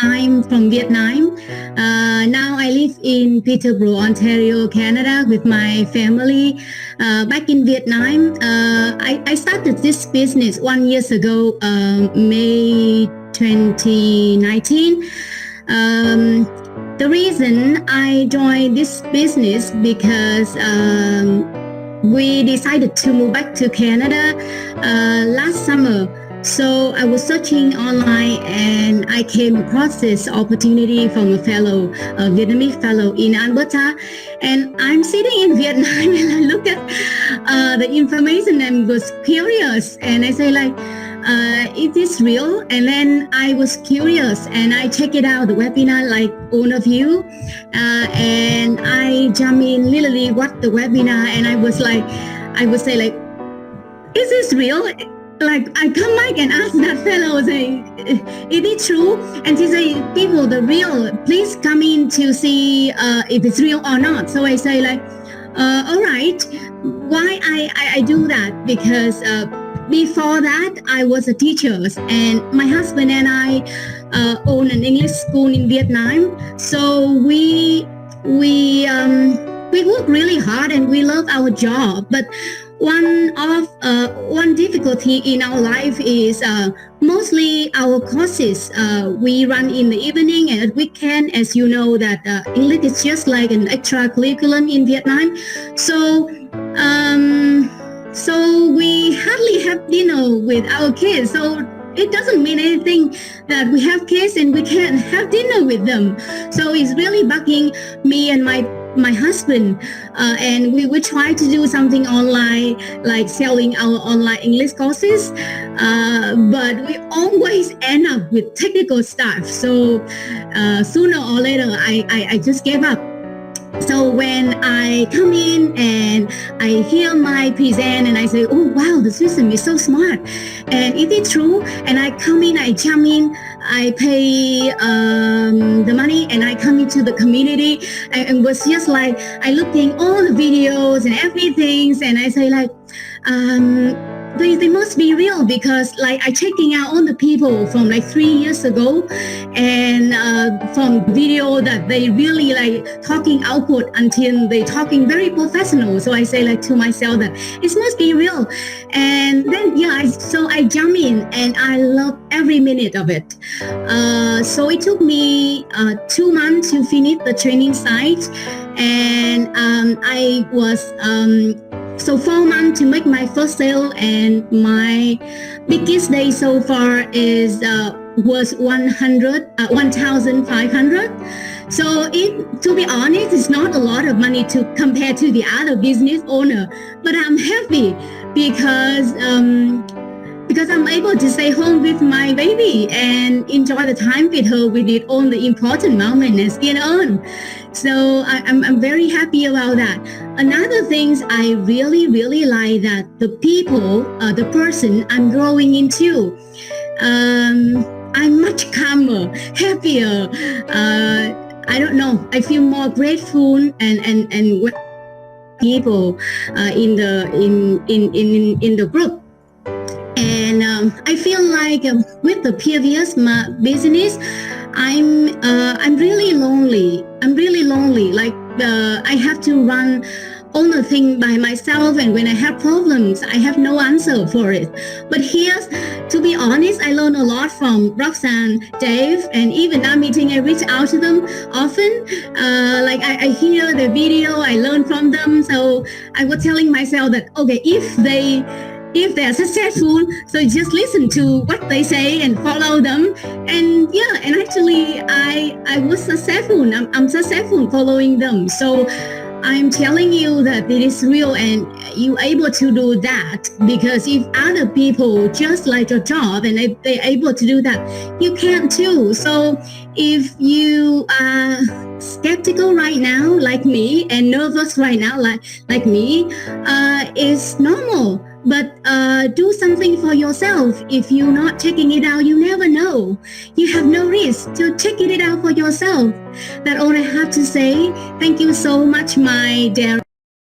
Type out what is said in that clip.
I'm from Vietnam. Now I live in Peterborough, Ontario, Canada with my family. Back in Vietnam, I started this business 1 year ago, May 2019. The reason I joined this business because we decided to move back to Canada last summer. So I was searching online and I came across this opportunity from a fellow, a Vietnamese fellow in Alberta. And I'm sitting in Vietnam and I look at the information and was curious. And I say like, is this real? And then I was curious and I check it out, the webinar like all of you. And I jump in, literally watch the webinar and I was like, I would say like, is this real? Like I come back and ask that fellow, say, is it true? And he say, people, the real, please come in to see if it's real or not. So I say like, all right, why I do that? Because before that, I was a teacher and my husband and I own an English school in Vietnam. So we work really hard and we love our job. But one difficulty in our life is mostly our courses we run in the evening and at weekend. As you know that English is just like an extra curriculum in Vietnam. So we hardly have dinner with our kids. So it doesn't mean anything that we have kids and we can't have dinner with them. So it's really bugging me and my husband, and we try to do something online, like selling our online English courses, but we always end up with technical stuff. So sooner or later, I just gave up. So when I come in and I hear my present and I say, oh wow, the system is so smart. And is it true? And I come in, I jump in, I pay the money and I come into the community and was just like, I looking all the videos and everything and I say like, they must be real because like I checking out all the people from like 3 years ago and from video that they really like talking output until they talking very professional. So I say like to myself that it must be real. And then so I jump in and I love every minute of it. So it took me 2 months to finish the training site and I was so 4 months to make my first sale, and my biggest day so far was 1,500. So to be honest, it's not a lot of money to compare to the other business owner, but I'm happy because I'm able to stay home with my baby and enjoy the time with her. We did all the important moments and skin on. So I'm very happy about that. Another things I really like that the people, the person I'm growing into, I'm much calmer, happier. I don't know. I feel more grateful and people in the group. And I feel like with the previous business, I'm really lonely. Like I have to run all the thing by myself, and when I have problems, I have no answer for it. But here, to be honest, I learn a lot from Roxanne, Dave, and even our meeting. I reach out to them often. Like I hear the video, I learn from them. So I was telling myself that okay, if they are successful, so just listen to what they say and follow them. And actually I was successful. I'm successful following them. So I'm telling you that it is real and you're able to do that, because if other people just like your job and if they're able to do that, you can too. So if you are skeptical right now like me and nervous right now like me, it's normal. But do something for yourself. If you're not checking it out, you never know. You have no risk to check it out for yourself. That's all I have to say. Thank you so much, my dear.